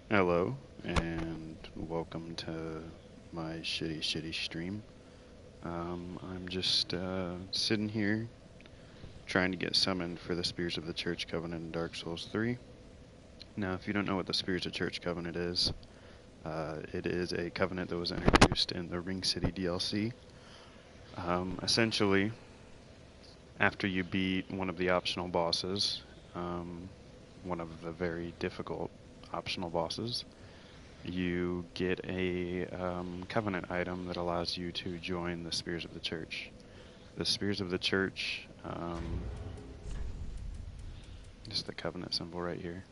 Hello, and welcome to my shitty stream. I'm just sitting here trying to get summoned for the Spears of the Church Covenant in Dark Souls 3. Now, if you don't know what the Spears of Church Covenant is, it is a covenant that was introduced in the Ring City DLC. Essentially, after you beat one of the optional bosses, one of the very difficult optional bosses, you get a covenant item that allows you to join the Spears of the Church. The Spears of the Church, just the covenant symbol right here.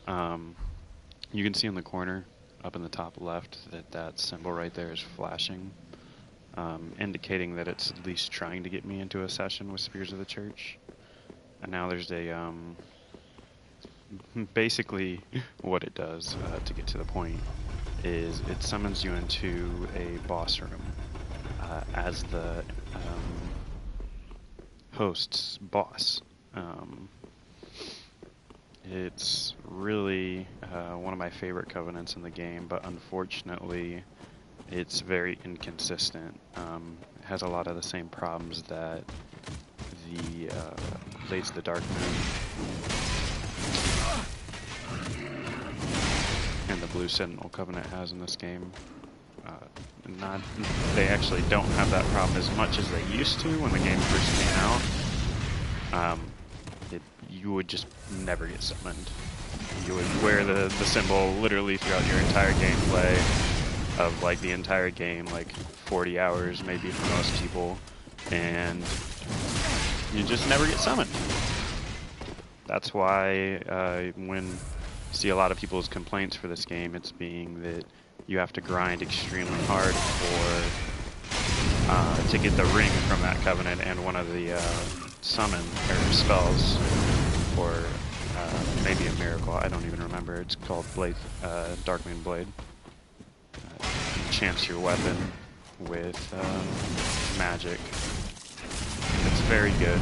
You can see in the corner, up in the top left, that symbol right there is flashing, indicating that it's at least trying to get me into a session with Spears of the Church. And now there's a, basically what it does, to get to the point, is it summons you into a boss room as the host's boss. It's really one of my favorite covenants in the game, but unfortunately it's very inconsistent. It has a lot of the same problems that the Blades of the Dark Moon and the Blue Sentinel Covenant has in this game. They actually don't have that problem as much as they used to when the game first came out. You would just never get summoned. You would wear the symbol literally throughout your entire gameplay of like the entire game, like 40 hours maybe for most people, and you just never get summoned. That's why when you see a lot of people's complaints for this game, it's being that you have to grind extremely hard to get the ring from that covenant and one of the summon or spells, or maybe a miracle. I don't even remember. It's called Blade, Darkmoon Blade. Enchants your weapon with magic. It's very good,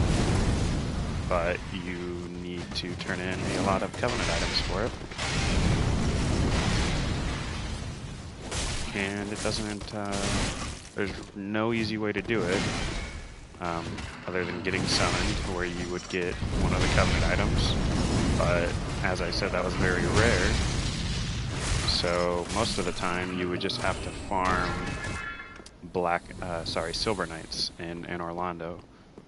but you need to turn in a lot of covenant items for it. And it doesn't, there's no easy way to do it, other than getting summoned, where you would get one of the covenant items. But, as I said, that was very rare. So, most of the time, you would just have to farm Silver Knights in Orlando,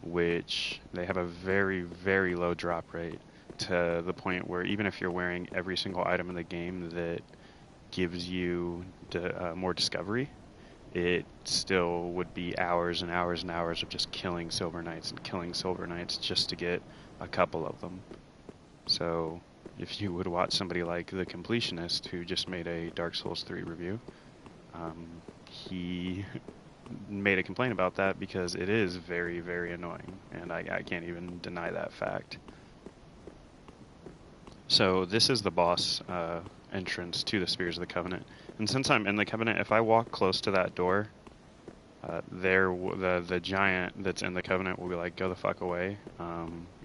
which they have a very, very low drop rate, to the point where even if you're wearing every single item in the game that gives you more discovery, it still would be hours and hours and hours of just killing Silver Knights and killing Silver Knights just to get a couple of them. So if you would watch somebody like The Completionist, who just made a Dark Souls 3 review, he made a complaint about that because it is very, very annoying, and I can't even deny that fact. So this is the boss entrance to the Spears of the Covenant. And since I'm in the Covenant, if I walk close to that door, the giant that's in the Covenant will be like, go the fuck away.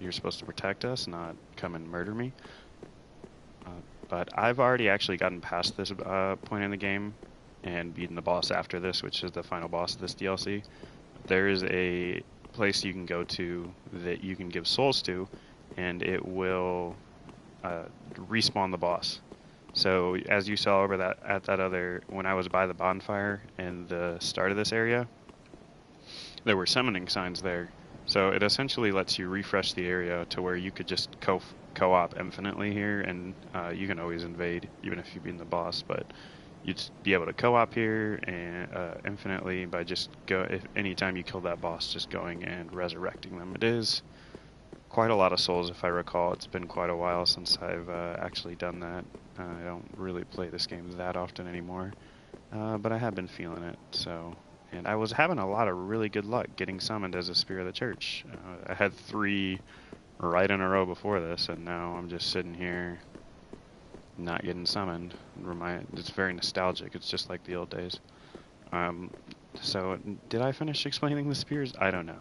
You're supposed to protect us, not come and murder me. But I've already actually gotten past this point in the game and beaten the boss after this, which is the final boss of this DLC. There is a place you can go to that you can give souls to, and it will respawn the boss. So as you saw over when I was by the bonfire in the start of this area, there were summoning signs there. So it essentially lets you refresh the area to where you could just co-op infinitely here, and you can always invade even if you've been the boss, but you'd be able to co-op here and infinitely by just anytime you kill that boss, just going and resurrecting them. It is quite a lot of souls, if I recall. It's been quite a while since I've actually done that. I don't really play this game that often anymore, but I have been feeling it. And I was having a lot of really good luck getting summoned as a Spear of the Church. I had 3 right in a row before this, and now I'm just sitting here not getting summoned. It's very nostalgic. It's just like the old days. So did I finish explaining the spears? I don't know.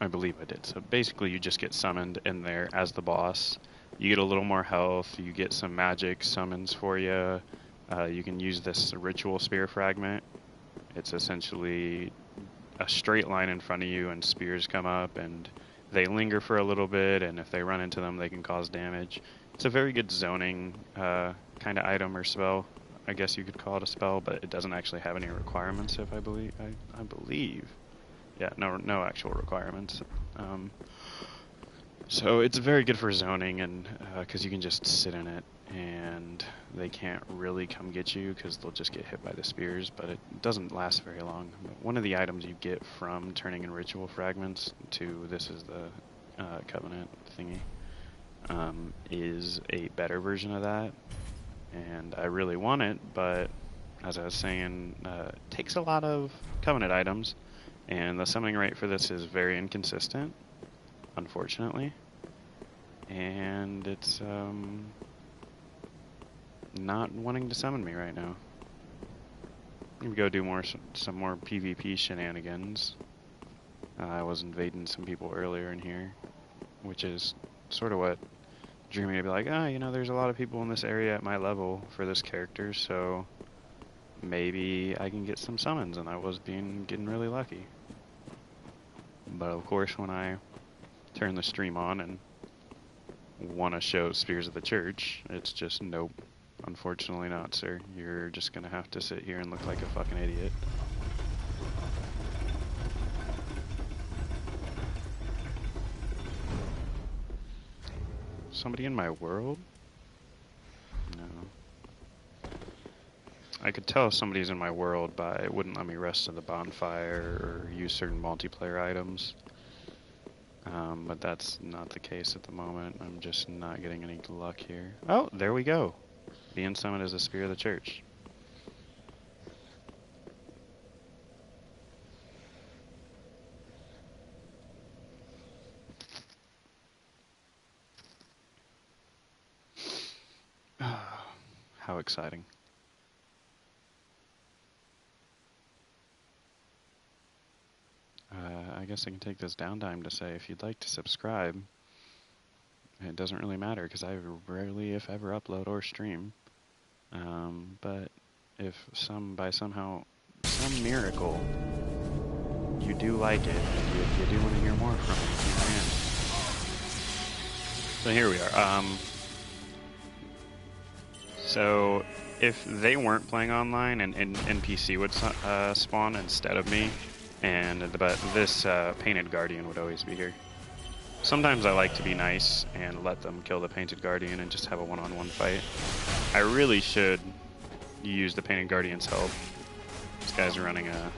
I believe I did. So basically you just get summoned in there as the boss. You get a little more health. You get some magic summons for you. You can use this ritual spear fragment. It's essentially a straight line in front of you, and spears come up, and they linger for a little bit, and if they run into them, they can cause damage. It's a very good zoning kind of item or spell. I guess you could call it a spell, but it doesn't actually have any requirements. If I believe, I believe, yeah, no actual requirements. So it's very good for zoning, and because you can just sit in it, and they can't really come get you because they'll just get hit by the spears, but it doesn't last very long. One of the items you get from turning in ritual fragments to this is the covenant thingy, is a better version of that, and I really want it, but as I was saying, it takes a lot of covenant items, and the summoning rate for this is very inconsistent, unfortunately, and it's not wanting to summon me right now. I'm gonna go do some more PvP shenanigans. I was invading some people earlier in here, which is sort of what drew me to be like, you know, there's a lot of people in this area at my level for this character, so maybe I can get some summons, and I was getting really lucky. But of course, when I turn the stream on and want to show Spears of the Church, it's just nope. Unfortunately not, sir. You're just gonna have to sit here and look like a fucking idiot. Somebody in my world? No. I could tell if somebody's in my world, but it wouldn't let me rest in the bonfire or use certain multiplayer items. But that's not the case at the moment. I'm just not getting any luck here. Oh, there we go. Being summoned as a Spear of the Church. How exciting. I guess I can take this downtime to say if you'd like to subscribe, it doesn't really matter because I rarely, if ever, upload or stream. But if by somehow, some miracle, you do like it, you do want to hear more from me, so here we are. So if they weren't playing online and an NPC would spawn instead of me, but this painted guardian would always be here. Sometimes I like to be nice and let them kill the painted guardian and just have a one-on-one fight. I really should use the painted guardian's help. This guy's running a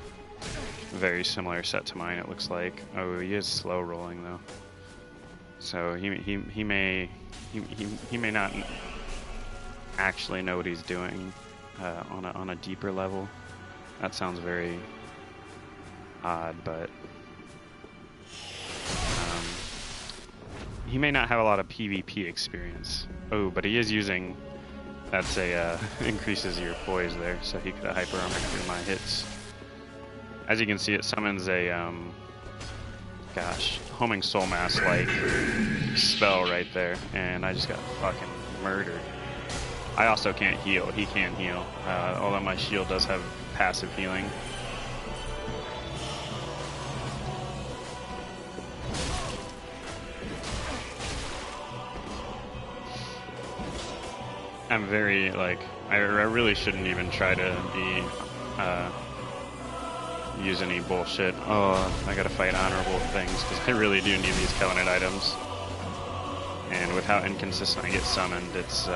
very similar set to mine, it looks like. Oh, he is slow rolling though, so he may not actually know what he's doing on a deeper level. That sounds very odd, but he may not have a lot of PvP experience. Oh, but he is using, that's a increases your poise there, so he could have hyper armored through my hits. As you can see, it summons a homing soul mass like spell right there, and I just got fucking murdered. I also can't heal. He can heal, although my shield does have passive healing. I'm very, I really shouldn't even try to use any bullshit. Oh, I gotta fight honorable things, because I really do need these Covenant items. And with how inconsistent I get summoned, it's,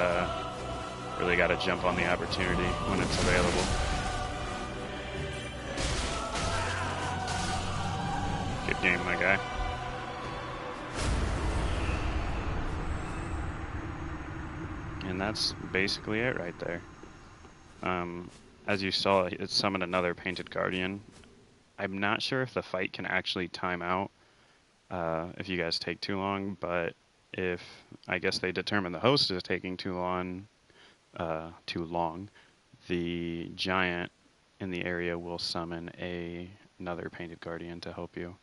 really gotta jump on the opportunity when it's available. Good game, my guy. And that's basically it right there. As you saw, it summoned another Painted Guardian. I'm not sure if the fight can actually time out if you guys take too long, but if I guess they determine the host is taking too long, the giant in the area will summon another Painted Guardian to help you.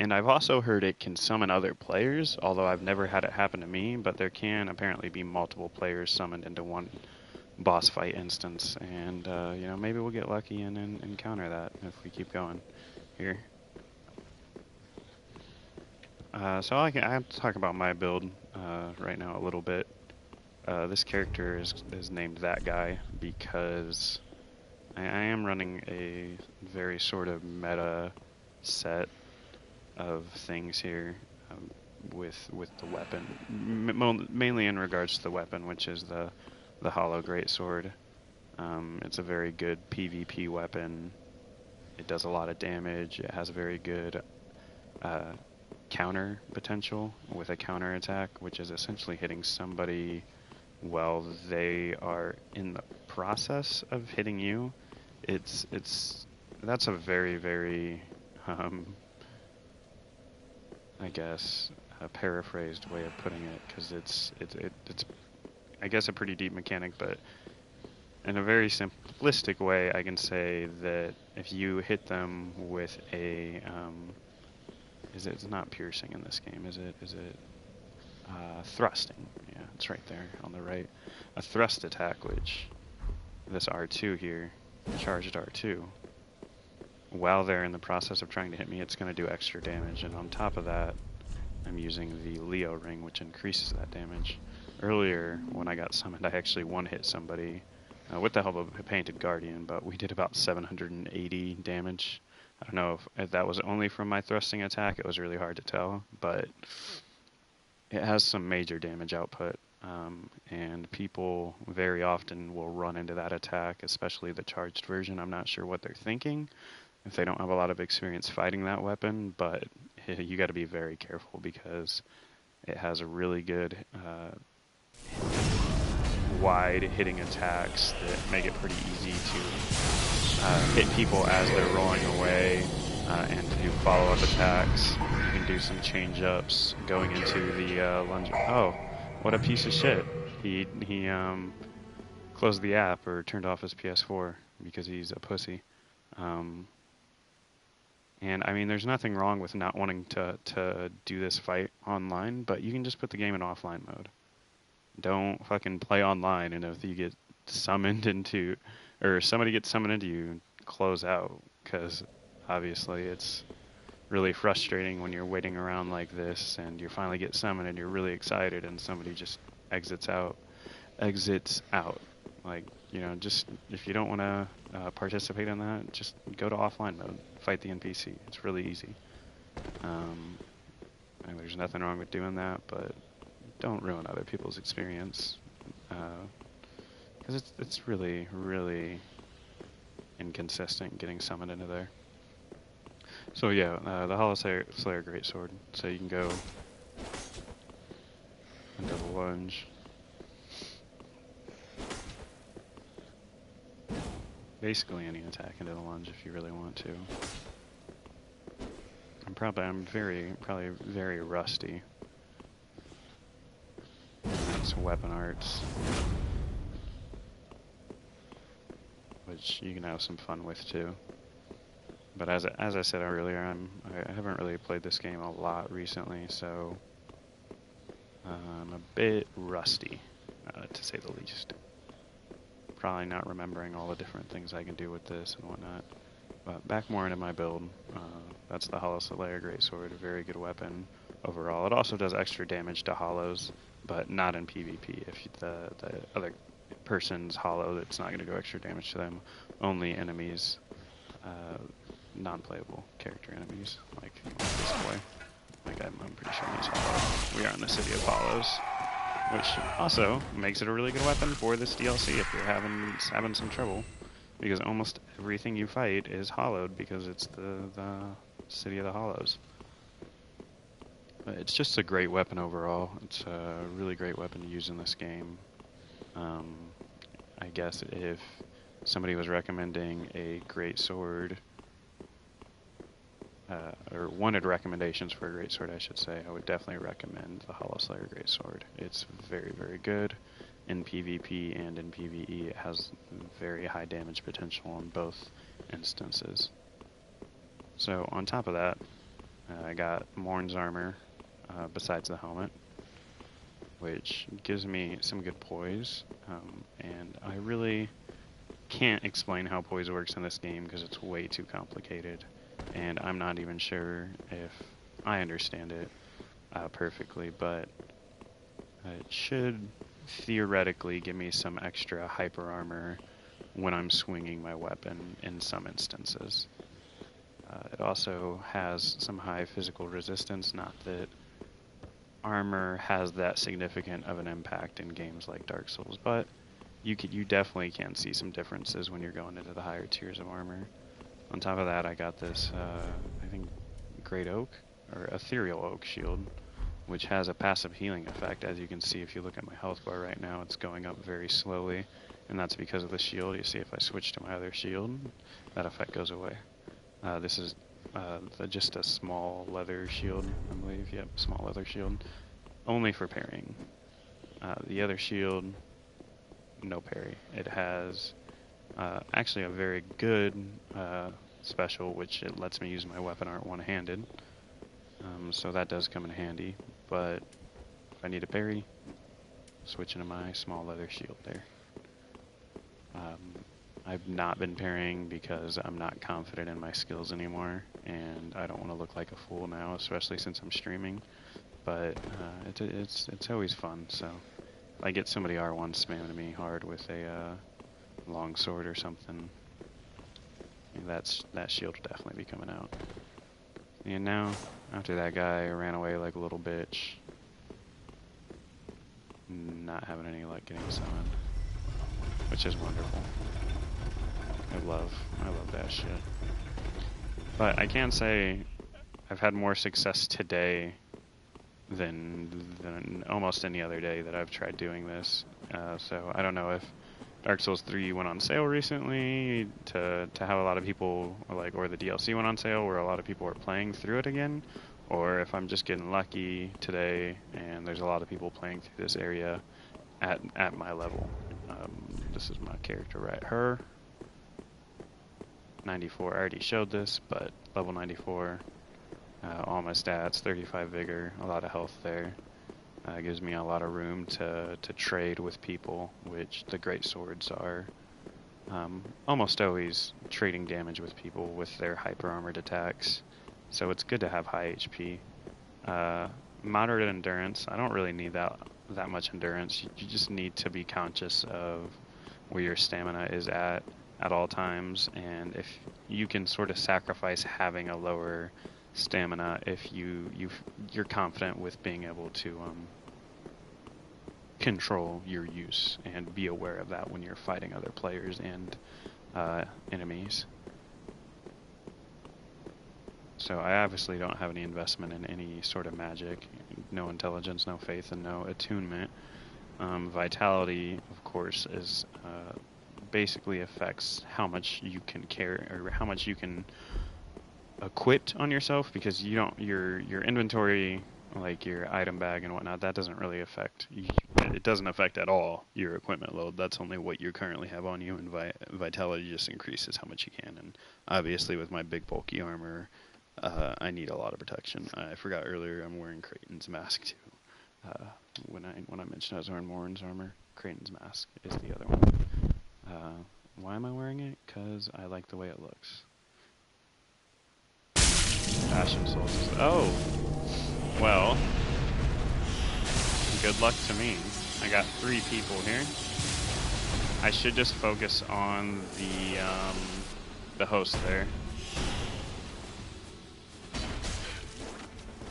And I've also heard it can summon other players, although I've never had it happen to me, but there can apparently be multiple players summoned into one boss fight instance, and you know, maybe we'll get lucky and encounter that if we keep going here. So I have to talk about my build right now a little bit. This character is named That Guy because I am running a very sort of meta set of things here with the weapon, mainly in regards to the weapon, which is the Hollow Greatsword. It's a very good PvP weapon. It does a lot of damage. It has a very good counter potential with a counter attack, which is essentially hitting somebody while they are in the process of hitting you. That's a very I guess a paraphrased way of putting it, because it's I guess a pretty deep mechanic, but in a very simplistic way, I can say that if you hit them with a it's not piercing in this game, is it? Thrusting. Yeah, it's right there on the right. A thrust attack, which this R2 here, charged R2, while they're in the process of trying to hit me, it's going to do extra damage. And on top of that, I'm using the Leo ring, which increases that damage. Earlier, when I got summoned, I actually one-hit somebody with the help of a Painted Guardian, but we did about 780 damage. I don't know if that was only from my thrusting attack. It was really hard to tell, but it has some major damage output, and people very often will run into that attack, especially the charged version. I'm not sure what they're thinking if they don't have a lot of experience fighting that weapon, but you got to be very careful because it has a really good wide hitting attacks that make it pretty easy to hit people as they're rolling away, and to do follow-up attacks. You can do some change-ups going into the lunge. Oh, what a piece of shit. He closed the app or turned off his PS4 because he's a pussy. And I mean, there's nothing wrong with not wanting to do this fight online, but you can just put the game in offline mode. Don't fucking play online, and if you get summoned into, or somebody gets summoned into you, close out, because obviously it's really frustrating when you're waiting around like this and you finally get summoned and you're really excited and somebody just exits out. Like, you know, just if you don't want to participate in that, just go to offline mode, fight the NPC. It's really easy. And there's nothing wrong with doing that, but don't ruin other people's experience, because it's really inconsistent getting summoned into there. So yeah, the Hollow Slayer Greatsword. So you can go into the lunge. Basically any attack into the lunge if you really want to. I'm probably very rusty. It's weapon arts, which you can have some fun with too. But as I said earlier, I haven't really played this game a lot recently, so I'm a bit rusty, to say the least. Probably not remembering all the different things I can do with this and whatnot. But back more into my build. That's the Hollow Slayer Greatsword, a very good weapon overall. It also does extra damage to hollows, but not in PvP. If the other person's hollow, it's not going to go extra damage to them. Only enemies, non-playable character enemies, like this boy. Like I'm pretty sure he's hollow. We are in the City of Hollows, which also makes it a really good weapon for this DLC if you're having some trouble, because almost everything you fight is hollowed because it's the City of the Hollows. But it's just a great weapon overall. It's a really great weapon to use in this game. I guess if somebody was recommending a great sword, or wanted recommendations for a great sword, I should say, I would definitely recommend the Hollow Slayer Greatsword. It's very good in PvP and in PvE. It has very high damage potential in both instances. So on top of that, I got Morn's armor besides the helmet, which gives me some good poise, and I really can't explain how poise works in this game because it's way too complicated, and I'm not even sure if I understand it perfectly, but it should theoretically give me some extra hyper armor when I'm swinging my weapon in some instances. It also has some high physical resistance, not that armor has that significant of an impact in games like Dark Souls, but you definitely can see some differences when you're going into the higher tiers of armor. On top of that, I got this, I think, Great Oak, or Ethereal Oak shield, which has a passive healing effect. As you can see, if you look at my health bar right now, it's going up very slowly, and that's because of the shield. You see if I switch to my other shield, that effect goes away. This is just a small leather shield, I believe. Yep, small leather shield. Only for parrying. The other shield, no parry. It has actually a very good special, which it lets me use my weapon art one-handed. So that does come in handy. But if I need a parry, switch into my small leather shield there. I've not been parrying because I'm not confident in my skills anymore, and I don't want to look like a fool now, especially since I'm streaming. But it's always fun. So if I get somebody R1 spamming me hard with a long sword or something, that shield will definitely be coming out. And now, after that guy ran away like a little bitch, not having any luck getting summoned, which is wonderful. I love that shit. But I can say I've had more success today than almost any other day that I've tried doing this. So I don't know if Dark Souls 3 went on sale recently to have a lot of people, or the DLC went on sale where a lot of people are playing through it again, or if I'm just getting lucky today and there's a lot of people playing through this area at my level. This is my character right here. 94, I already showed this, but level 94, all my stats, 35 vigor, a lot of health there. Gives me a lot of room to trade with people, which the great swords are almost always trading damage with people with their hyper armored attacks. So it's good to have high HP. Moderate endurance, I don't really need that much endurance. You just need to be conscious of where your stamina is at all times, and if you can sort of sacrifice having a lower stamina if you're confident with being able to control your use and be aware of that when you're fighting other players and enemies. So I obviously don't have any investment in any sort of magic, no intelligence, no faith, and no attunement. Vitality, of course, is basically affects how much you can carry or how much you can equip on yourself, because you don't your inventory, like your item bag and whatnot, that doesn't really affect it doesn't affect at all your equipment load. That's only what you currently have on you, and vitality just increases how much you can. And obviously with my big bulky armor, I need a lot of protection. I forgot earlier I'm wearing Kraten's mask too. When I mentioned I was wearing Morin's armor, Kraten's mask is the other one. Why am I wearing it? Because I like the way it looks. Passion Souls. Oh! Well, good luck to me. I got 3 people here. I should just focus on the host there.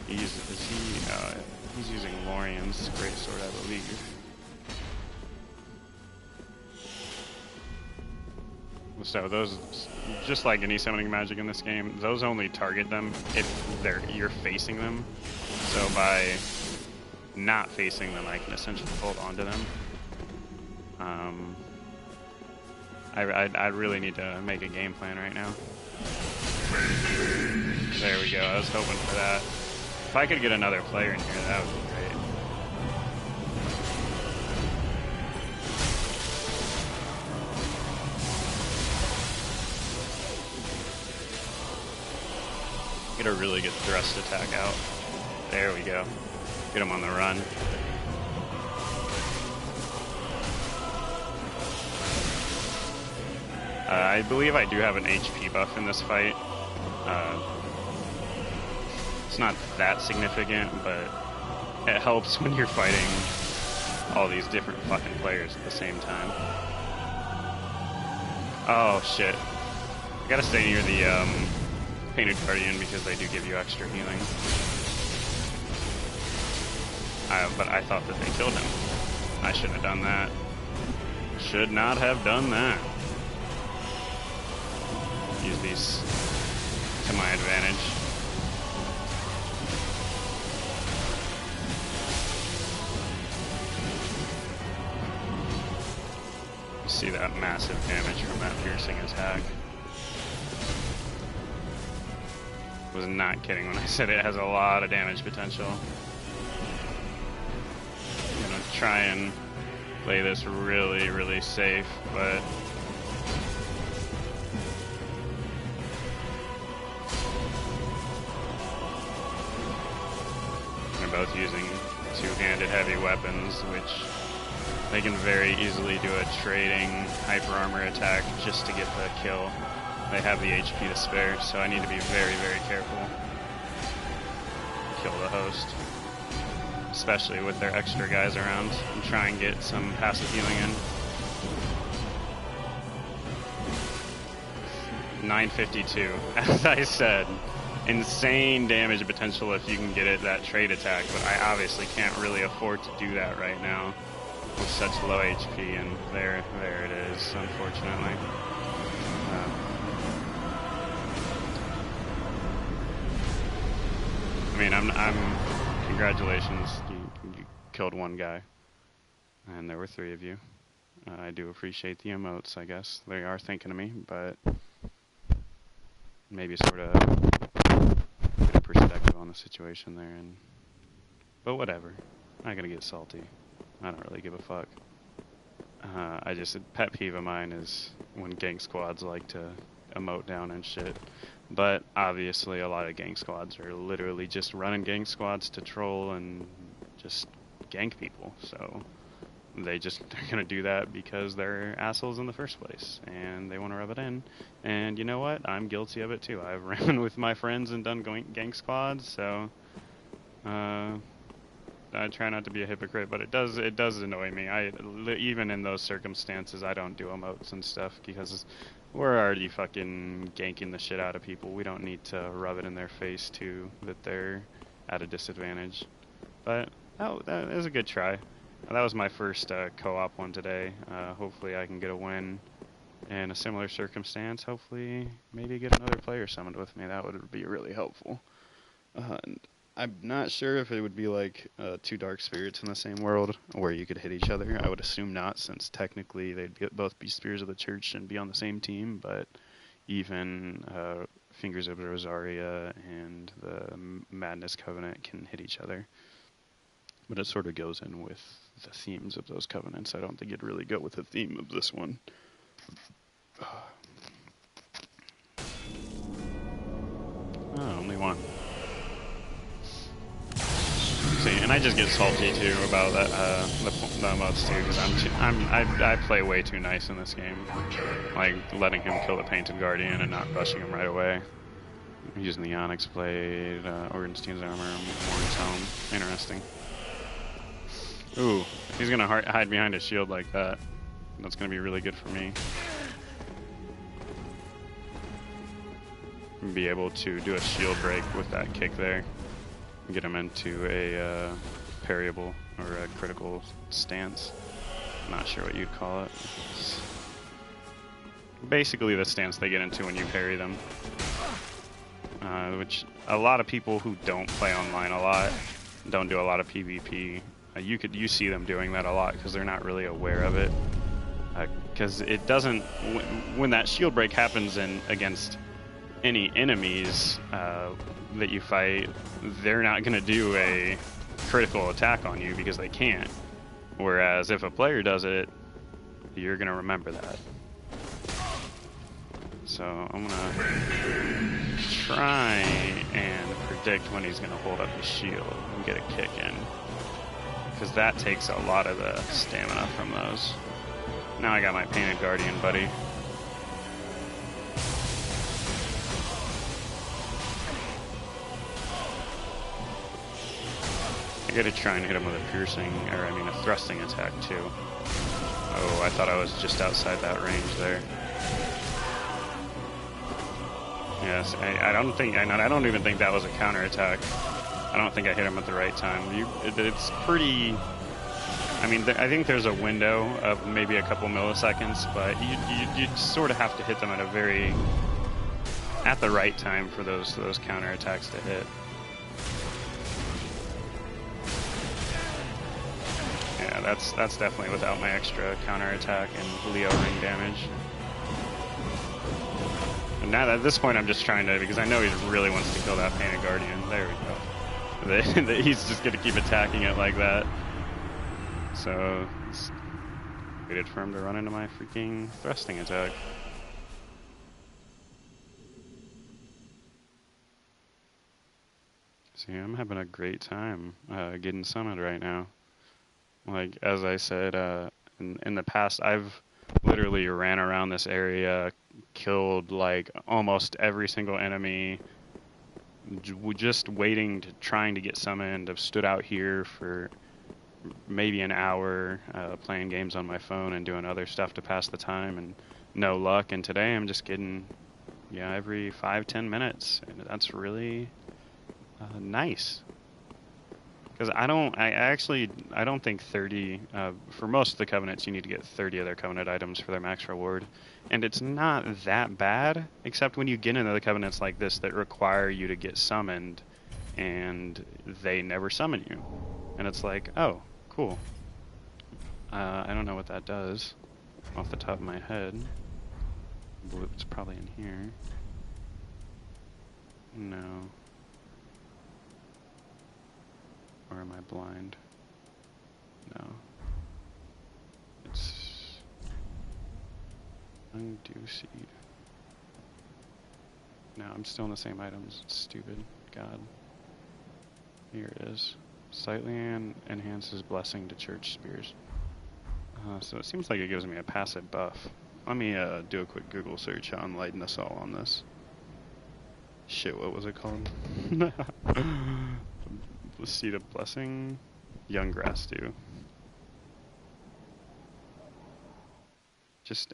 He's using Lorian's greatsword, I believe. So those, just like any summoning magic in this game, those only target them if you're facing them. So by not facing them, I can essentially hold on to them. I really need to make a game plan right now. There we go. I was hoping for that. If I could get another player in here, that would be great. Get a really good thrust attack out. There we go. Get him on the run. I believe I do have an HP buff in this fight. It's not that significant, but it helps when you're fighting all these different fucking players at the same time. Oh shit. I gotta stay near the Painted Guardian because they do give you extra healing. But I thought that they killed him. I shouldn't have done that. Should not have done that. Use these to my advantage. See that massive damage from that piercing attack. Was not kidding when I said it has a lot of damage potential. I'm gonna try and play this really, really safe, but they're both using two-handed heavy weapons, which they can very easily do a trading hyper armor attack just to get the kill. They have the HP to spare, so I need to be very, very careful. Kill the host. Especially with their extra guys around, and try and get some passive healing in. 952. As I said, insane damage potential if you can get it that trade attack, but I obviously can't really afford to do that right now with such low HP, and there it is, unfortunately. I mean, congratulations, you killed one guy, and there were 3 of you. I do appreciate the emotes, I guess. They are thinking of me, but maybe sort of get a perspective on the situation there, but whatever. I'm not gonna get salty. I don't really give a fuck. A pet peeve of mine is when gang squads like to emote down and shit. But obviously a lot of gang squads are literally just running gang squads to troll and just gank people. So they're gonna do that because they're assholes in the first place and they want to rub it in. And you know what? I'm guilty of it too. I've ran with my friends and done gang squads, so I try not to be a hypocrite, but it does annoy me. Even in those circumstances, I don't do emotes and stuff because we're already fucking ganking the shit out of people. We don't need to rub it in their face too that they're at a disadvantage. But that was a good try. That was my first co-op one today. Hopefully I can get a win in a similar circumstance. Hopefully maybe get another player summoned with me. That would be really helpful. And I'm not sure if it would be like 2 dark spirits in the same world where you could hit each other. I would assume not, since technically they'd both be spears of the church and be on the same team, but even Fingers of Rosaria and the Madness Covenant can hit each other. But it sort of goes in with the themes of those covenants. I don't think it'd really go with the theme of this one. Oh, only one. See, and I just get salty too about that, the emotes too, because I play way too nice in this game, like letting him kill the Painted Guardian and not rushing him right away. I'm using the Onyx Blade, Ornstein's Armor, Warren's Helm. Interesting. Ooh, he's gonna hide behind a shield like that. That's gonna be really good for me. Be able to do a shield break with that kick there. Get him into a parryable or a critical stance. Not sure what you'd call it. It's basically the stance they get into when you parry them. Which a lot of people who don't play online a lot, don't do a lot of PvP, you see them doing that a lot because they're not really aware of it. Because it doesn't, when that shield break happens against any enemies that you fight, they're not going to do a critical attack on you because they can't. Whereas if a player does it, you're going to remember that. So I'm going to try and predict when he's going to hold up his shield and get a kick in. Because that takes a lot of the stamina from those. Now I got my Painted Guardian, buddy. I gotta try and hit him with a piercing, or I mean a thrusting attack too. Oh, I thought I was just outside that range there. Yes, I don't even think that was a counterattack. I don't think I hit him at the right time. It's pretty... I mean, I think there's a window of maybe a couple milliseconds, but you sort of have to hit them at the right time for those counterattacks to hit. Yeah, that's definitely without my extra counterattack and Leo ring damage. And now at this point I'm just trying to, because I know he really wants to kill that Painted Guardian. There we go. He's just going to keep attacking it like that. So, waited for him to run into my freaking thrusting attack. See, I'm having a great time getting summoned right now. Like, as I said, in the past, I've literally ran around this area, killed like almost every single enemy, just waiting trying to get summoned. I've stood out here for maybe an hour playing games on my phone and doing other stuff to pass the time, and no luck. And today I'm just getting, yeah, every 5-10 minutes, and that's really nice. Because I don't think 30, for most of the Covenants you need to get 30 of their Covenant items for their max reward. And it's not that bad, except when you get into the Covenants like this that require you to get summoned, and they never summon you. And it's like, oh, cool. I don't know what that does off the top of my head. It's probably in here. No. Or am I blind? No. It's undo seed. No, I'm still in the same items. It's stupid. God. Here it is. Slightly enhances blessing to church spears. So it seems like it gives me a passive buff. Let me do a quick Google search on Lighten Us All on this. Shit, what was it called? Seed of Blessing? Young Grass Dew.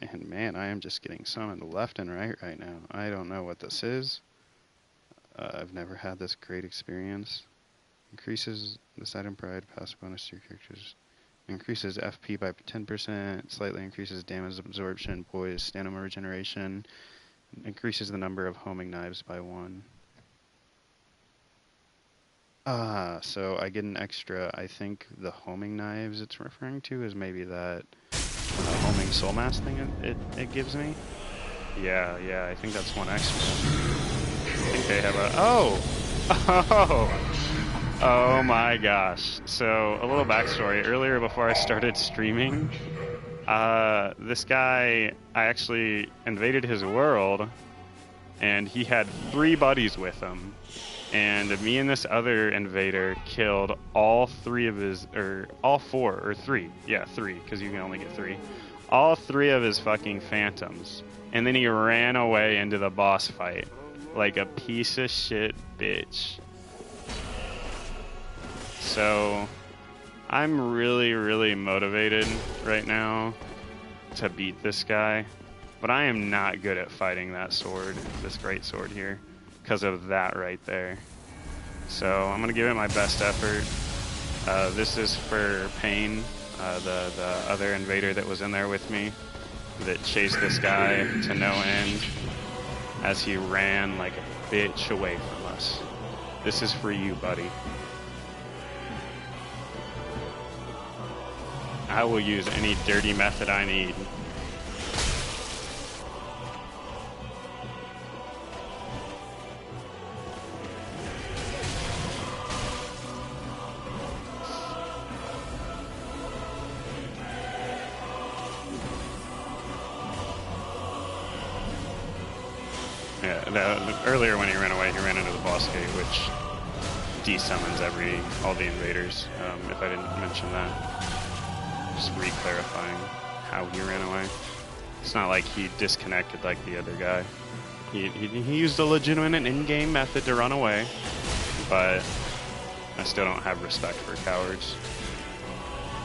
And man, I am just getting summoned left and right now. I don't know what this is. I've never had this great experience. Increases this item pride, passive bonus to your characters. Increases FP by 10%, slightly increases damage absorption, poise, stamina regeneration. Increases the number of homing knives by 1. So I get an extra, I think the homing knives it's referring to is maybe that homing soul mask thing it gives me. Yeah, I think that's one extra. I think they have oh my gosh. So a little backstory. Earlier before I started streaming, this guy, I actually invaded his world, and he had 3 buddies with him. And me and this other invader killed all 3 of his, or all 4, or 3. Yeah, 3, because you can only get 3. All 3 of his fucking phantoms. And then he ran away into the boss fight. Like a piece of shit bitch. So, I'm really, really motivated right now to beat this guy. But I am not good at fighting that sword, this great sword here, because of that right there. So I'm going to give it my best effort. This is for Pain, the other invader that was in there with me, that chased this guy to no end as he ran like a bitch away from us. This is for you, buddy. I will use any dirty method I need. Yeah, earlier when he ran away, he ran into the boss gate, which desummons all the invaders, if I didn't mention that. Just re-clarifying how he ran away. It's not like he disconnected like the other guy. He used a legitimate in-game method to run away, but I still don't have respect for cowards.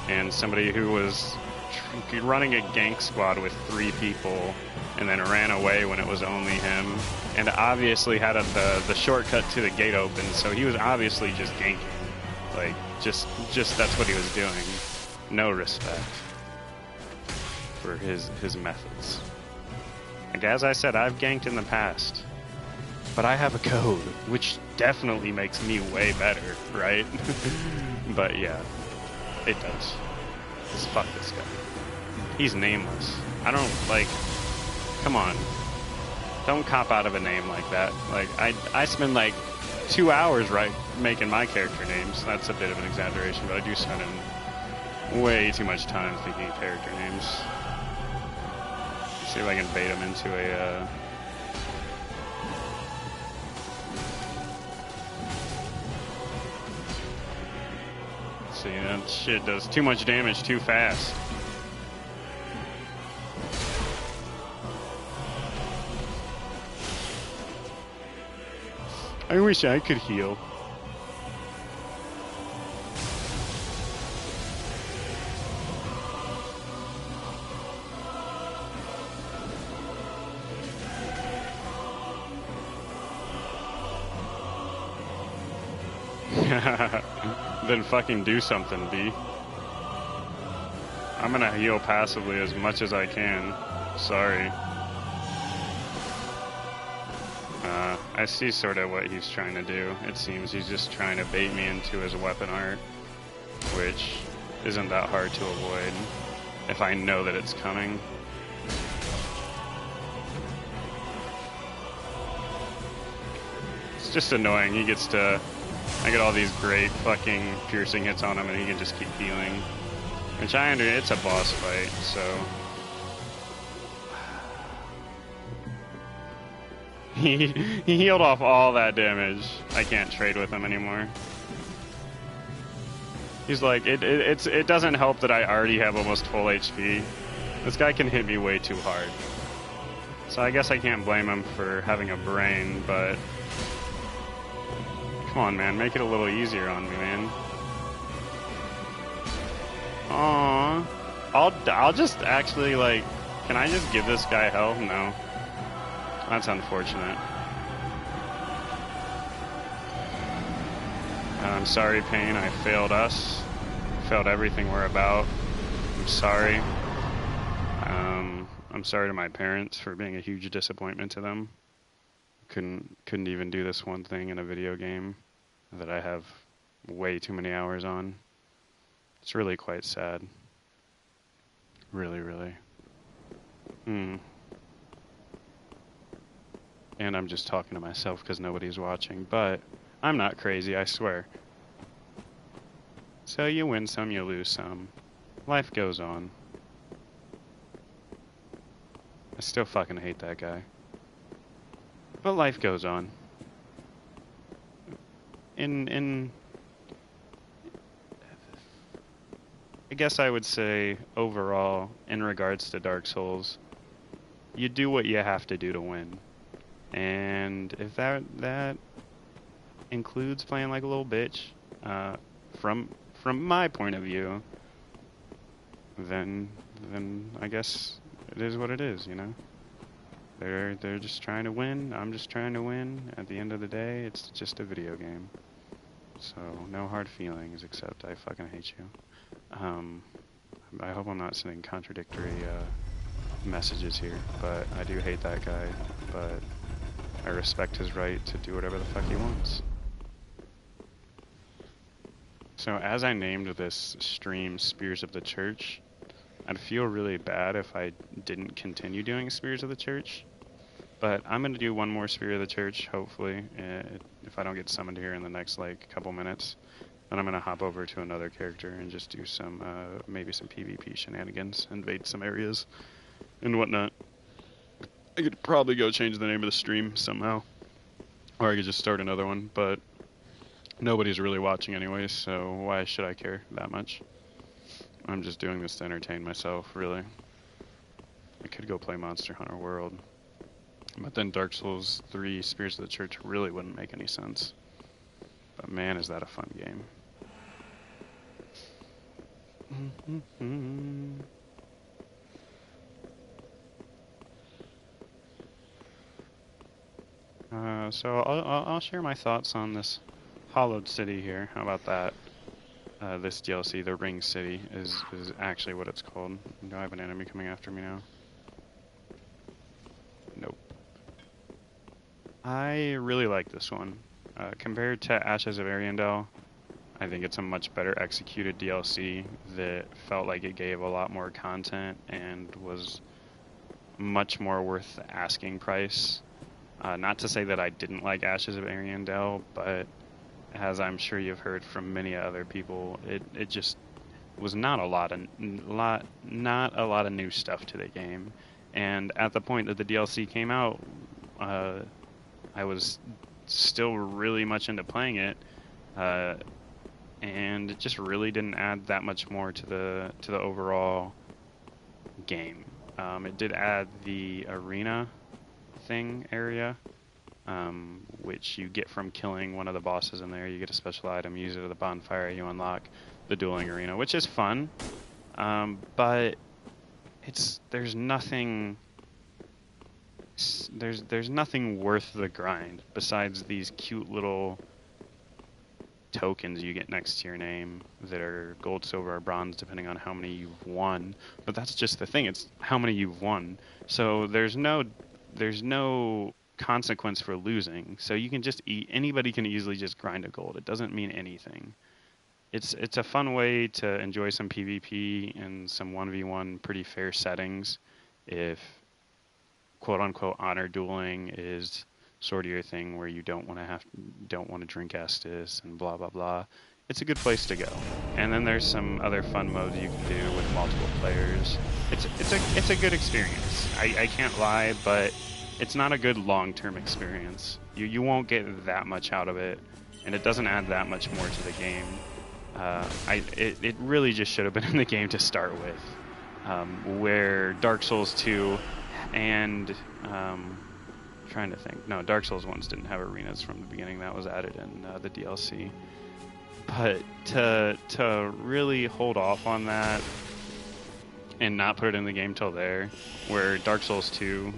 And somebody who was running a gank squad with 3 people and then ran away when it was only him, and obviously had the shortcut to the gate open, so he was obviously just ganking. Like, just that's what he was doing. No respect for his methods. Like, as I said, I've ganked in the past, but I have a code, which definitely makes me way better, right? But yeah, it does. Just fuck this guy. He's nameless. I don't, like, come on. Don't cop out of a name like that. Like, I spend like 2 hours making my character names. That's a bit of an exaggeration, but I do spend way too much time thinking of character names. See if I can bait him into a see, that shit does too much damage too fast. I wish I could heal. Then fucking do something, B. I'm gonna heal passively as much as I can. Sorry. I see sort of what he's trying to do. It seems he's just trying to bait me into his weapon art, which isn't that hard to avoid if I know that it's coming. It's just annoying. I get all these great fucking piercing hits on him and he can just keep healing. Which it's a boss fight, so... He healed off all that damage. I can't trade with him anymore. He's like, it doesn't help that I already have almost full HP. This guy can hit me way too hard. So I guess I can't blame him for having a brain, but... Come on, man, make it a little easier on me, man. Aww. I'll just actually, like... Can I just give this guy hell? No. That's unfortunate. I'm sorry, Pain. I failed us. Failed everything we're about. I'm sorry. I'm sorry to my parents for being a huge disappointment to them. Couldn't even do this one thing in a video game that I have way too many hours on. It's really quite sad. Really, really. And I'm just talking to myself because nobody's watching, but I'm not crazy, I swear. So you win some, you lose some. Life goes on. I still fucking hate that guy. But life goes on. I guess I would say, overall, in regards to Dark Souls, you do what you have to do to win. And if that includes playing like a little bitch, from my point of view, then I guess it is what it is, you know. They're just trying to win. I'm just trying to win. At the end of the day, it's just a video game. So no hard feelings, except I fucking hate you. I hope I'm not sending contradictory messages here, but I do hate that guy. But I respect his right to do whatever the fuck he wants. So as I named this stream Spears of the Church, I'd feel really bad if I didn't continue doing Spears of the Church. But I'm going to do one more Spear of the Church, hopefully, if I don't get summoned here in the next, like, couple minutes. Then I'm going to hop over to another character and just do some, maybe some PvP shenanigans, invade some areas, and whatnot. I could probably go change the name of the stream somehow. Or I could just start another one, but nobody's really watching anyway, so why should I care that much? I'm just doing this to entertain myself, really. I could go play Monster Hunter World. But then Dark Souls 3 Spirits of the Church really wouldn't make any sense. But man, is that a fun game. So I'll share my thoughts on this Hollowed City here. How about that? This DLC, the Ring City, is actually what it's called. Do I have an enemy coming after me now? Nope. I really like this one. Compared to Ashes of Ariandel, I think it's a much better executed DLC that felt like it gave a lot more content and was much more worth the asking price. Not to say that I didn't like Ashes of Ariandel, but as I'm sure you've heard from many other people, it just was not a lot of new stuff to the game. And at the point that the DLC came out, I was still really much into playing it, and it just really didn't add that much more to the overall game. It did add the arena thing area, which you get from killing one of the bosses in there. You get a special item, use it at the bonfire, you unlock the dueling arena, which is fun, but there's nothing worth the grind besides these cute little tokens you get next to your name that are gold, silver, or bronze depending on how many you've won. But that's just the thing, it's how many you've won. So there's no consequence for losing. So you can just anybody can easily just grind a gold. It doesn't mean anything. It's a fun way to enjoy some PvP and some 1v1 pretty fair settings if quote unquote honor dueling is sort of your thing where you don't want to drink Estus and blah blah blah. It's a good place to go. And then there's some other fun modes you can do with multiple players. It's a good experience. I can't lie, but it's not a good long-term experience. You won't get that much out of it, and it doesn't add that much more to the game. It really just should have been in the game to start with, where Dark Souls 2 and trying to think. No, Dark Souls 1s didn't have arenas from the beginning. That was added in the DLC. But to really hold off on that and not put it in the game till there, where Dark Souls 2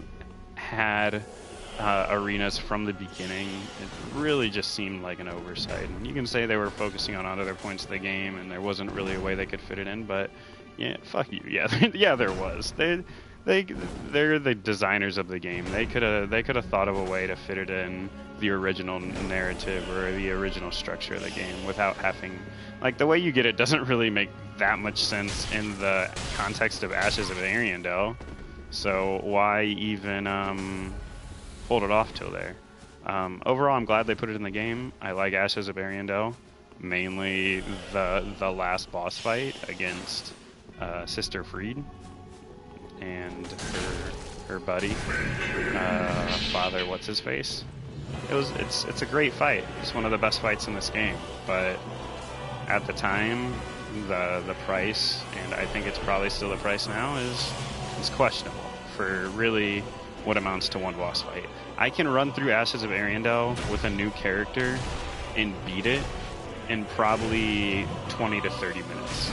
had arenas from the beginning, it really just seemed like an oversight. And you can say they were focusing on other points of the game and there wasn't really a way they could fit it in, but yeah, fuck you. Yeah, yeah, there was. They're the designers of the game. They could have thought of a way to fit it in the original narrative or the original structure of the game without having, like, the way you get it doesn't really make that much sense in the context of Ashes of Ariandel. So why even hold it off till there? Overall, I'm glad they put it in the game. I like Ashes of Ariandel, mainly the last boss fight against Sister Fried and her buddy, Father what's his face. It's a great fight. It's one of the best fights in this game. But at the time, the price, and I think it's probably still the price now, is questionable for really what amounts to one boss fight. I can run through Ashes of Ariandel with a new character and beat it in probably 20 to 30 minutes.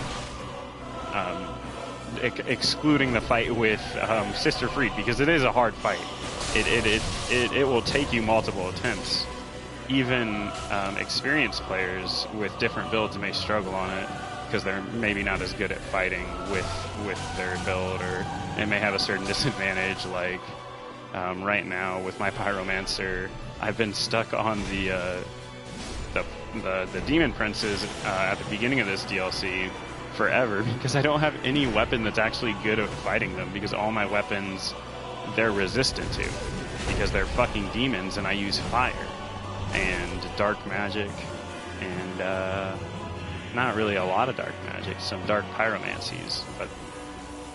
Excluding the fight with Sister Fried, because it is a hard fight. It will take you multiple attempts. Even experienced players with different builds may struggle on it because they're maybe not as good at fighting with their build, or they may have a certain disadvantage. Like right now with my Pyromancer, I've been stuck on the Demon Princes at the beginning of this DLC forever because I don't have any weapon that's actually good at fighting them, because all my weapons they're resistant to because they're fucking demons and I use fire and dark magic and not really a lot of dark magic, some dark pyromancies, but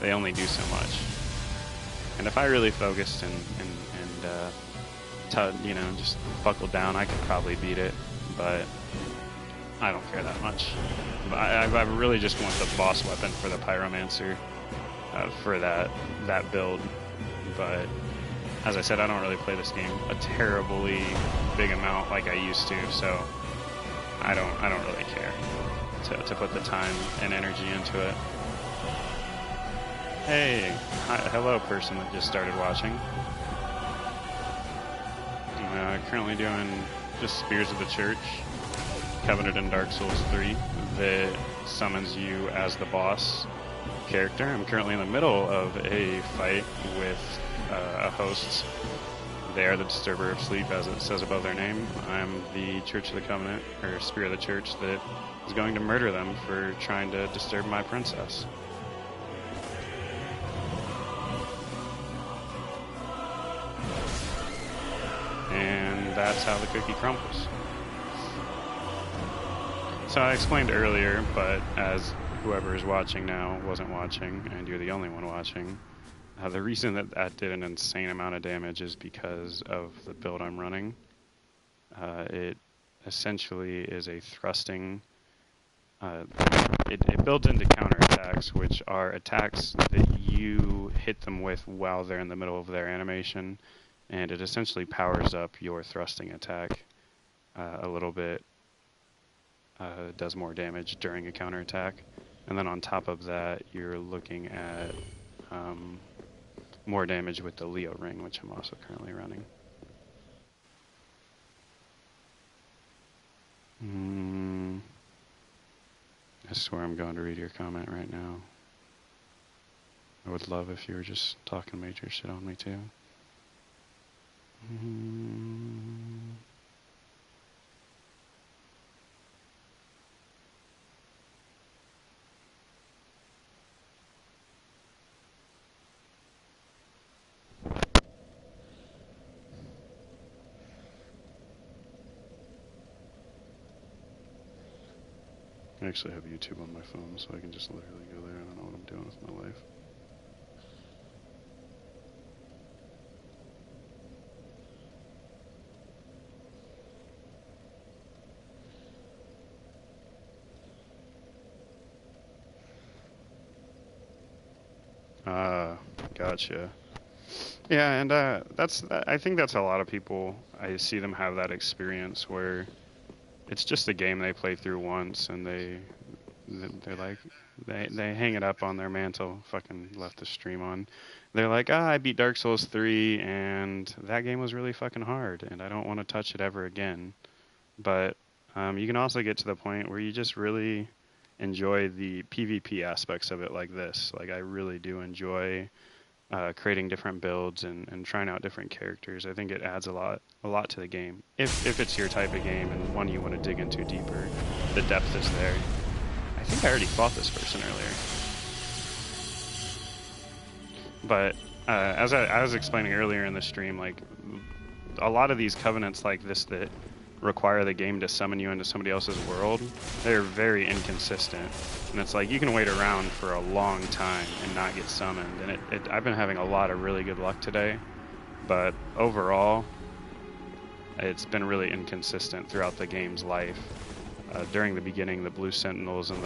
they only do so much. And if I really focused and you know, just buckled down, I could probably beat it, but I don't care that much. I really just want the boss weapon for the Pyromancer for that build, but as I said, I don't really play this game a terribly big amount like I used to, so I don't really care to put the time and energy into it. Hey, hello person that just started watching. Currently doing just Spears of the Church, Covenant in Dark Souls 3, that summons you as the boss character. I'm currently in the middle of a fight with a host. They are the Disturber of Sleep, as it says above their name. I'm the Church of the Covenant, or Spear of the Church, that is going to murder them for trying to disturb my princess. And that's how the cookie crumbles. So I explained earlier, but as whoever is watching now wasn't watching, and you're the only one watching, the reason that did an insane amount of damage is because of the build I'm running. It essentially is a thrusting... it builds into counterattacks, which are attacks that you hit them with while they're in the middle of their animation, and it essentially powers up your thrusting attack a little bit. Does more damage during a counterattack. And then on top of that, you're looking at more damage with the Leo ring, which I'm also currently running. I swear I'm going to read your comment right now. I would love if you were just talking major shit on me too. I actually have YouTube on my phone, so I can just literally go there. I don't know what I'm doing with my life. Gotcha. Yeah, and I think that's a lot of people. I see them have that experience where it's just a game they play through once, and they're like, they hang it up on their mantle. Fucking left the stream on. They're like, I beat Dark Souls 3, and that game was really fucking hard, and I don't want to touch it ever again. But you can also get to the point where you just really enjoy the PvP aspects of it like this. Like, I really do enjoy creating different builds and trying out different characters. I think it adds a lot to the game. If it's your type of game and one you want to dig into deeper, the depth is there. I think I already fought this person earlier. But as I was explaining earlier in the stream, like, a lot of these covenants like this that require the game to summon you into somebody else's world, they're very inconsistent. And it's like, you can wait around for a long time and not get summoned. And I've been having a lot of really good luck today, but overall, it's been really inconsistent throughout the game's life. During the beginning, the Blue Sentinels and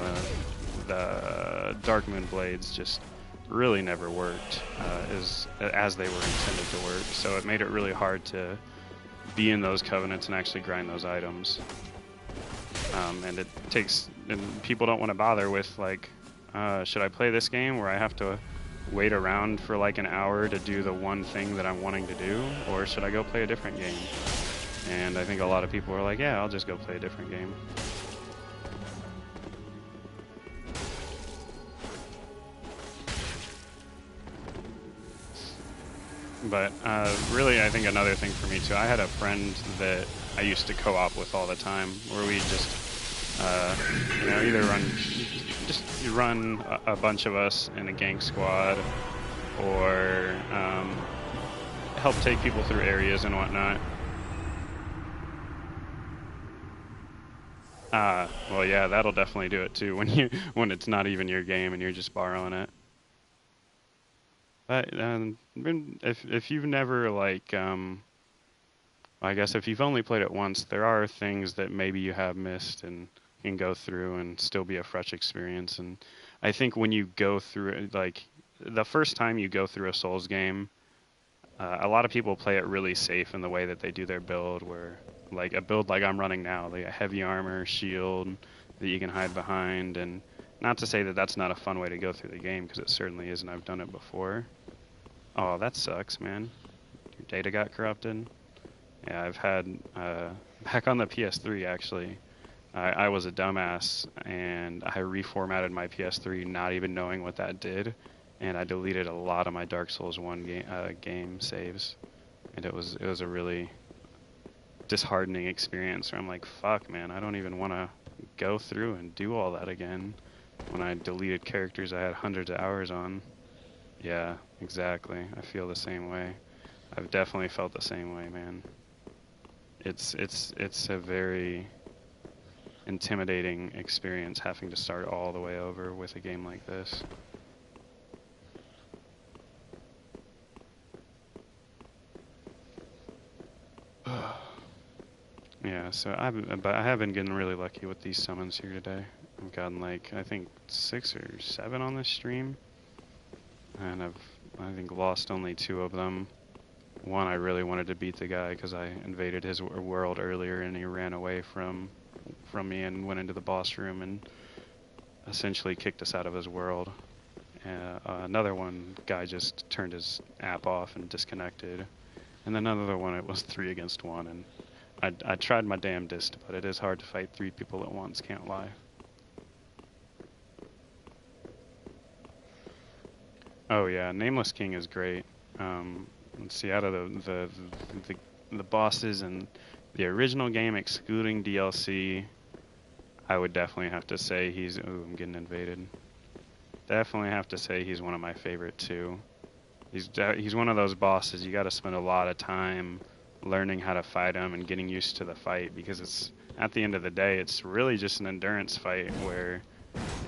the Dark Moon Blades just really never worked as they were intended to work. So it made it really hard to be in those covenants and actually grind those items. And people don't want to bother with, like, should I play this game where I have to wait around for like an hour to do the one thing that I'm wanting to do, or should I go play a different game? And I think a lot of people are like, yeah, I'll just go play a different game. But really, I think another thing for me too, I had a friend that I used to co-op with all the time, where we just, either run a bunch of us in a gang squad, or help take people through areas and whatnot. Well, yeah, that'll definitely do it too when it's not even your game and you're just borrowing it. But if you've never like I guess if you've only played it once, there are things that maybe you have missed and can go through and still be a fresh experience. And I think when you go through it, like the first time you go through a Souls game, a lot of people play it really safe in the way that they do their build, where like a build like I'm running now, like a heavy armor, shield that you can hide behind, and not to say that that's not a fun way to go through the game, because it certainly is, and I've done it before. Oh, that sucks, man. Your data got corrupted. Yeah, I've had back on the PS3 actually. I was a dumbass and I reformatted my PS3 not even knowing what that did, and I deleted a lot of my Dark Souls 1 game saves, and it was a really disheartening experience where I'm like, fuck, man, I don't even want to go through and do all that again when I deleted characters I had hundreds of hours on. Yeah, exactly. I feel the same way. I've definitely felt the same way, man. It's a very intimidating experience having to start all the way over with a game like this. Yeah, so I have been getting really lucky with these summons here today. I've gotten like I think 6 or 7 on this stream, and I think lost only 2 of them. One, I really wanted to beat the guy because I invaded his world earlier and he ran away from me and went into the boss room and essentially kicked us out of his world. Another one, guy just turned his app off and disconnected. And then another one, it was 3 against 1. And I tried my damnedest, but it is hard to fight 3 people at once, can't lie. Oh yeah, Nameless King is great. Let's see, out of the bosses in the original game, excluding DLC, I would definitely have to say he's. Ooh, I'm getting invaded. Definitely have to say he's one of my favorite too. He's one of those bosses you got to spend a lot of time learning how to fight him and getting used to the fight, because it's at the end of the day it's really just an endurance fight where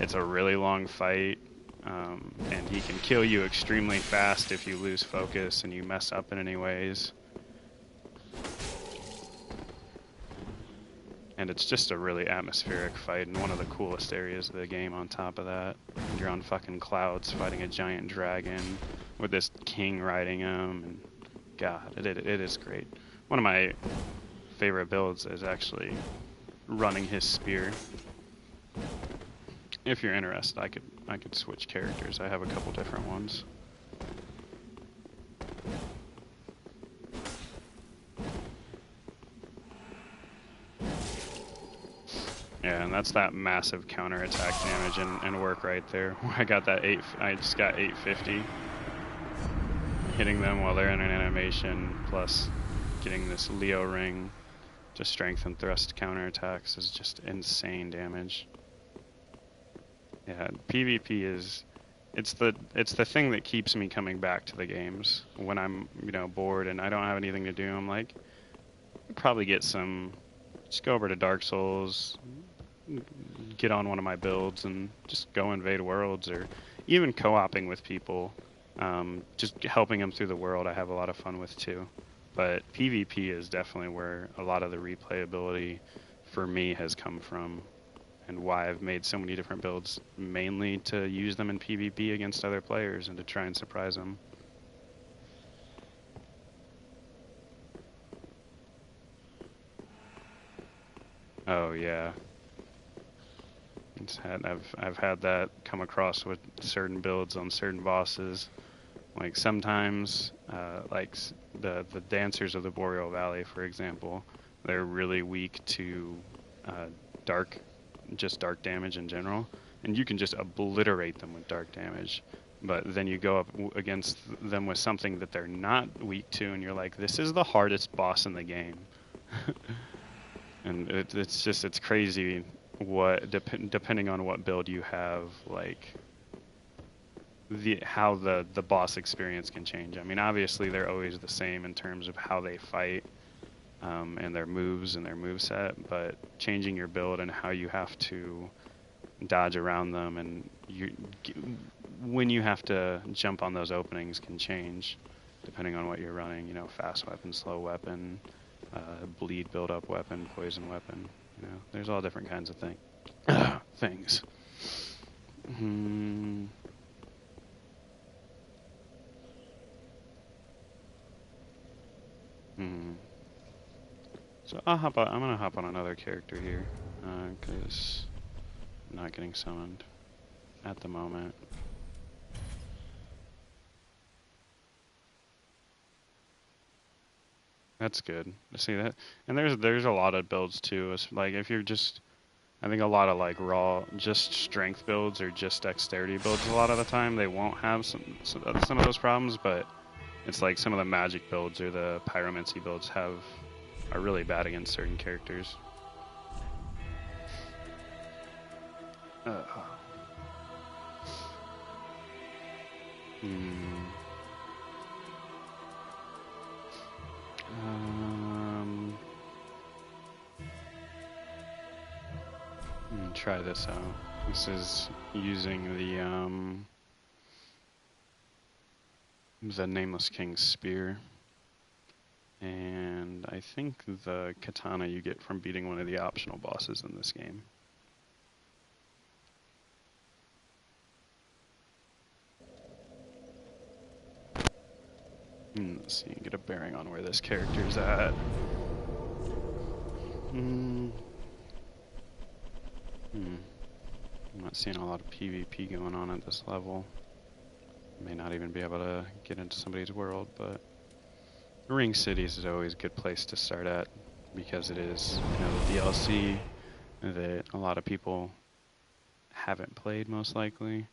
it's a really long fight, and he can kill you extremely fast if you lose focus and you mess up in any ways. And it's just a really atmospheric fight in one of the coolest areas of the game on top of that. And you're on fucking clouds fighting a giant dragon with this king riding him, and God, it is great. One of my favorite builds is actually running his spear. If you're interested, I could switch characters. I have a couple different ones. Yeah, and that's that massive counterattack damage and work right there. I got that I just got 850. Hitting them while they're in an animation, plus getting this Leo ring to strength and thrust counterattacks is just insane damage. Yeah, PvP is it's the thing that keeps me coming back to the games when I'm, bored and I don't have anything to do. I'm like, probably just go over to Dark Souls, get on one of my builds and just go invade worlds, or even co-oping with people, just helping them through the world. I have a lot of fun with too. But PvP is definitely where a lot of the replayability for me has come from, and why I've made so many different builds, mainly to use them in PvP against other players and to try and surprise them. Oh yeah. I've had that come across with certain builds on certain bosses. Like sometimes, the dancers of the Boreal Valley, for example, they're really weak to uh, dark, just dark damage in general, and you can just obliterate them with dark damage. But then you go up against them with something that they're not weak to, and you're like, this is the hardest boss in the game. And it's crazy depending on what build you have, like how the boss experience can change. I mean, obviously they're always the same in terms of how they fight, and their moves and their moveset, but changing your build and how you have to dodge around them, and when you have to jump on those openings can change depending on what you're running. You know, fast weapon, slow weapon, bleed build-up weapon, poison weapon. You know, there's all different kinds of things. Hmm. Hmm. So I'm gonna hop on another character here, because I'm not getting summoned at the moment. That's good. See that? And there's a lot of builds too. It's like if you're just, I think a lot of like raw, just strength builds or just dexterity builds. A lot of the time they won't have some of those problems, but it's like some of the magic builds or the pyromancy builds are really bad against certain characters. Uh, hmm. Try this out. This is using the Nameless King's spear. And I think the katana you get from beating one of the optional bosses in this game. Let's see, get a bearing on where this character's at. I'm not seeing a lot of PvP going on at this level. May not even be able to get into somebody's world, but Ring Cities is always a good place to start at because it is, you know, the DLC that a lot of people haven't played most likely.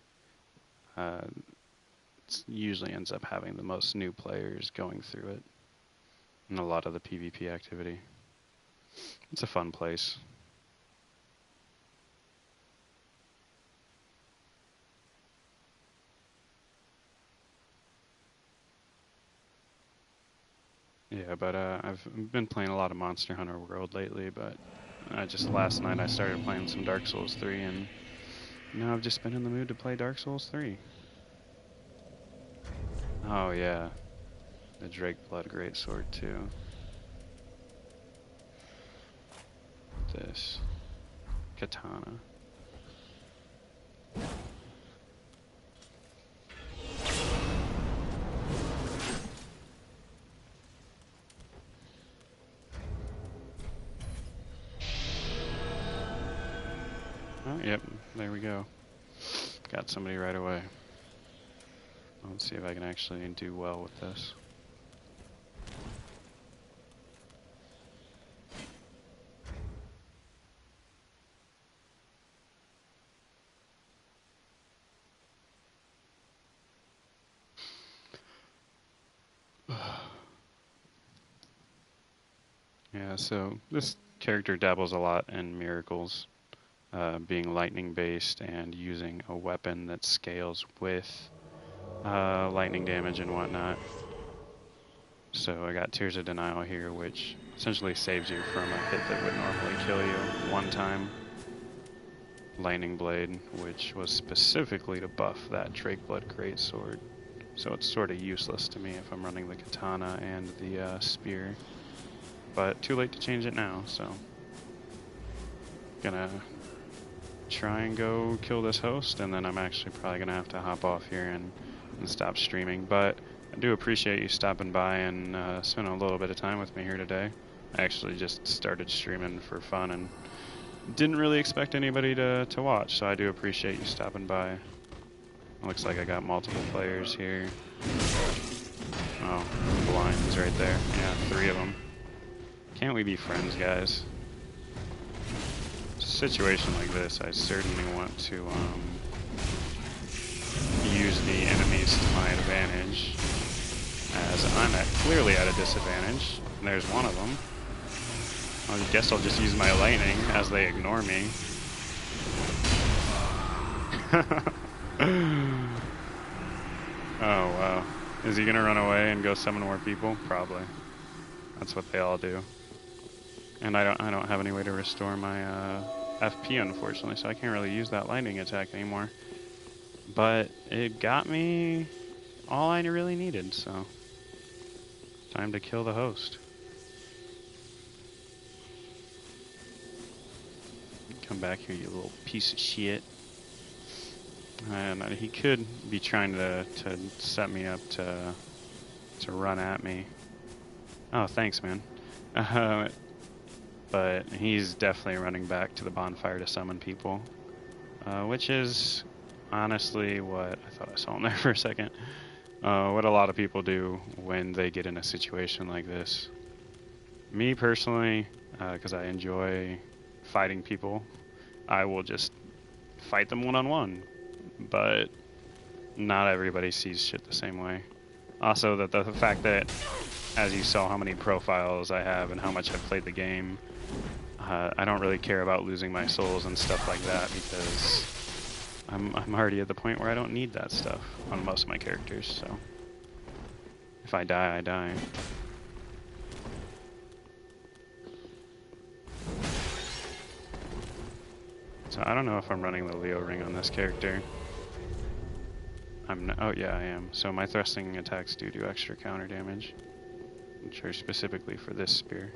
It usually ends up having the most new players going through it and a lot of the PvP activity. It's a fun place. Yeah, but I've been playing a lot of Monster Hunter World lately, but just last night I started playing some Dark Souls 3, and now I've just been in the mood to play Dark Souls 3. Oh yeah, the Drake Blood Greatsword too. This katana. Oh, yep, there we go. Got somebody right away. Let's see if I can actually do well with this. Yeah, so this character dabbles a lot in miracles, being lightning based and using a weapon that scales with lightning damage and whatnot. So I got Tears of Denial here, which essentially saves you from a hit that would normally kill you one time. Lightning Blade, which was specifically to buff that Drake Blood Greatsword. So it's sort of useless to me if I'm running the katana and the spear. But too late to change it now, so gonna try and go kill this host, and then I'm actually probably gonna have to hop off here and stop streaming. But I do appreciate you stopping by and spending a little bit of time with me here today. I actually just started streaming for fun and didn't really expect anybody to watch, so I do appreciate you stopping by. Looks like I got multiple players here. Oh, blind is right there. Yeah, 3 of them. Can't we be friends, guys? Situation like this, I certainly want to use the enemies to my advantage, as I'm clearly at a disadvantage. There's one of them. I guess I'll just use my lightning as they ignore me. Oh wow. Is he gonna run away and go summon more people? Probably. That's what they all do. And I don't have any way to restore my FP, unfortunately, so I can't really use that lightning attack anymore. But it got me all I really needed, so time to kill the host. Come back here, you little piece of shit. And he could be trying to set me up to run at me. Oh, thanks, man. But he's definitely running back to the bonfire to summon people, which is honestly what I thought I saw him there for a second. What a lot of people do when they get in a situation like this. Me personally, because I enjoy fighting people, I will just fight them one-on-one. But not everybody sees shit the same way. Also, the fact that, as you saw how many profiles I have and how much I've played the game, I don't really care about losing my souls and stuff like that because I'm already at the point where I don't need that stuff on most of my characters, so if I die, I die. So I don't know if I'm running the Leo ring on this character. Oh yeah, I am. So my thrusting attacks do extra counter damage, which are specifically for this spear.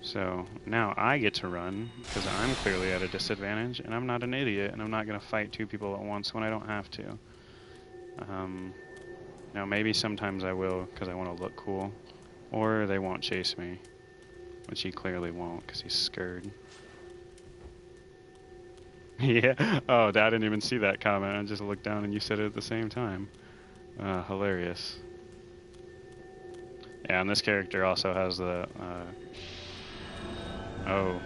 So now I get to run because I'm clearly at a disadvantage, and I'm not an idiot, and I'm not going to fight two people at once when I don't have to. Now maybe sometimes I will because I want to look cool, or they won't chase me, which he clearly won't because he's scared. Yeah. Oh, I didn't even see that comment. I just looked down and you said it at the same time. Hilarious. Yeah, and this character also has the... Oh.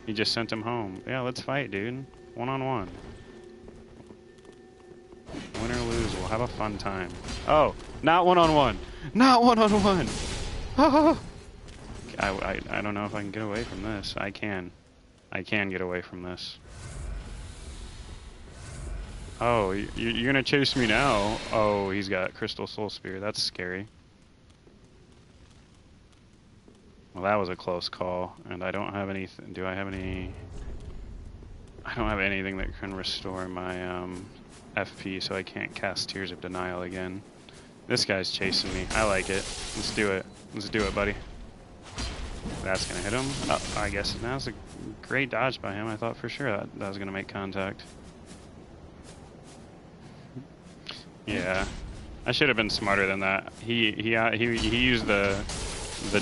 He just sent him home. Yeah, let's fight, dude. One-on-one. Win or lose, we'll have a fun time. Oh, not one-on-one. Not one-on-one. Oh. I don't know if I can get away from this. I can. I can get away from this. Oh, you're gonna chase me now? Oh, he's got Crystal Soul Spear. That's scary. Well, that was a close call, and I don't have anything. Do I have any? I don't have anything that can restore my FP, so I can't cast Tears of Denial again. This guy's chasing me. I like it. Let's do it. Let's do it, buddy. That's gonna hit him. Oh, I guess that was a great dodge by him. I thought for sure that was gonna make contact. Yeah, I should have been smarter than that. He used the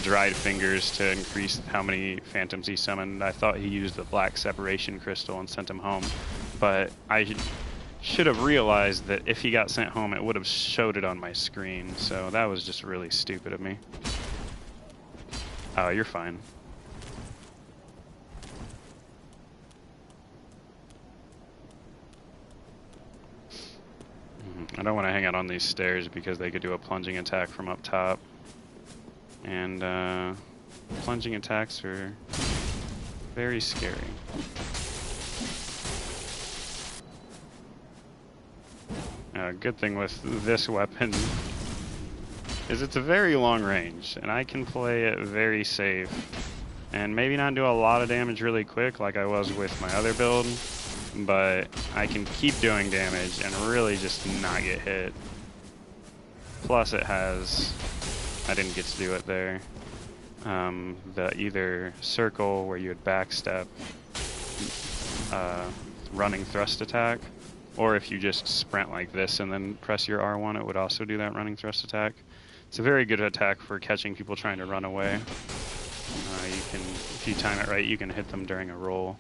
dried fingers to increase how many phantoms he summoned. I thought he used the black separation crystal and sent him home, but I should have realized that if he got sent home, it would have showed it on my screen. So that was just really stupid of me. Oh, you're fine. I don't want to hang out on these stairs because they could do a plunging attack from up top. And plunging attacks are very scary. Good thing with this weapon is it's a very long range, and I can play it very safe. And maybe not do a lot of damage really quick like I was with my other build, but I can keep doing damage and really just not get hit. Plus it has, I didn't get to do it there, the either circle where you would backstep, running thrust attack, or if you just sprint like this and then press your R1, it would also do that running thrust attack. It's a very good attack for catching people trying to run away. You can, if you time it right, you can hit them during a roll.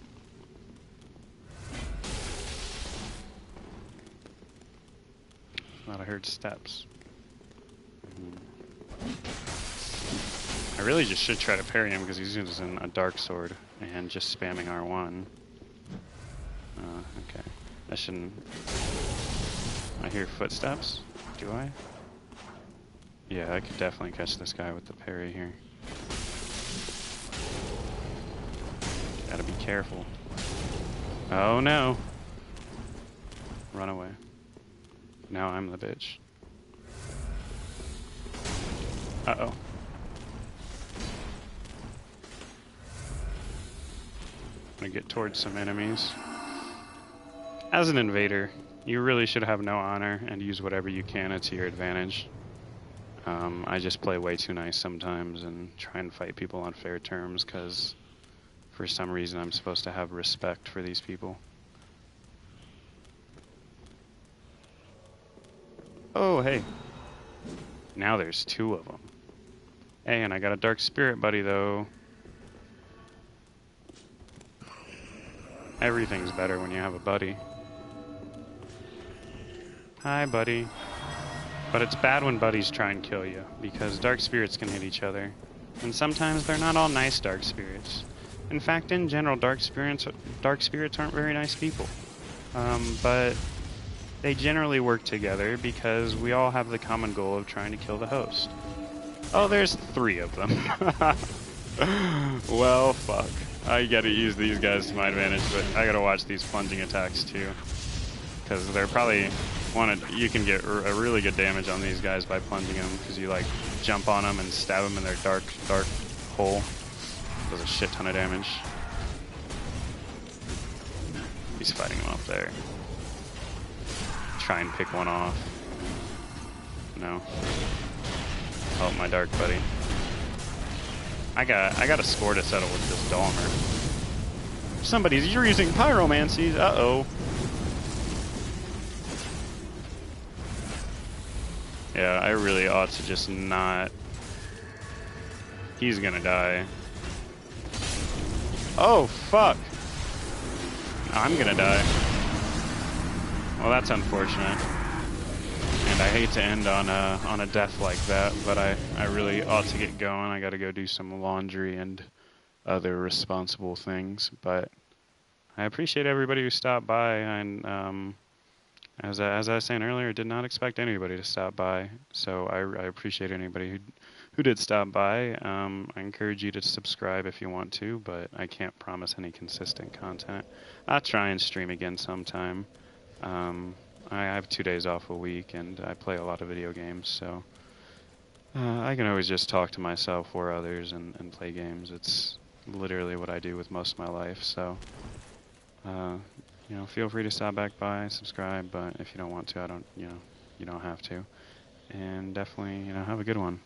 Thought I heard steps. I really just should try to parry him because he's using a dark sword and just spamming R1. Okay. I shouldn't... I hear footsteps? Do I? Yeah, I could definitely catch this guy with the parry here. Gotta be careful. Oh no! Run away. Now I'm the bitch. Uh-oh. I'm gonna get towards some enemies. As an invader, you really should have no honor and use whatever you can to your advantage. I just play way too nice sometimes and try and fight people on fair terms because for some reason I'm supposed to have respect for these people. Oh, hey. Now there's two of them. Hey, and I got a dark spirit buddy, though. Everything's better when you have a buddy. Hi, buddy. But it's bad when buddies try and kill you, because dark spirits can hit each other. And sometimes they're not all nice dark spirits. In fact, in general, dark spirits aren't very nice people. But they generally work together because we all have the common goal of trying to kill the host. Oh, there's 3 of them. Well, fuck. I gotta use these guys to my advantage, but I gotta watch these plunging attacks too. Because they're probably you can get a really good damage on these guys by plunging them, because you like jump on them and stab them in their dark hole. Does a shit ton of damage. He's fighting them up there. Try and pick one off. No. Oh, my dark buddy. I got a score to settle with this Dahmer. You're using pyromancies. Uh-oh. Yeah, I really ought to just not. He's gonna die. Oh, fuck. I'm gonna die. Well, that's unfortunate. And I hate to end on a death like that, but I really ought to get going. I gotta go do some laundry and other responsible things. But I appreciate everybody who stopped by, and as I was saying earlier, did not expect anybody to stop by. So I appreciate anybody who did stop by. I encourage you to subscribe if you want to, but I can't promise any consistent content. I'll try and stream again sometime. I have 2 days off a week, and I play a lot of video games, so I can always just talk to myself or others and play games. It's literally what I do with most of my life, so feel free to stop back by, subscribe, but if you don't want to, you don't have to. And definitely, have a good one.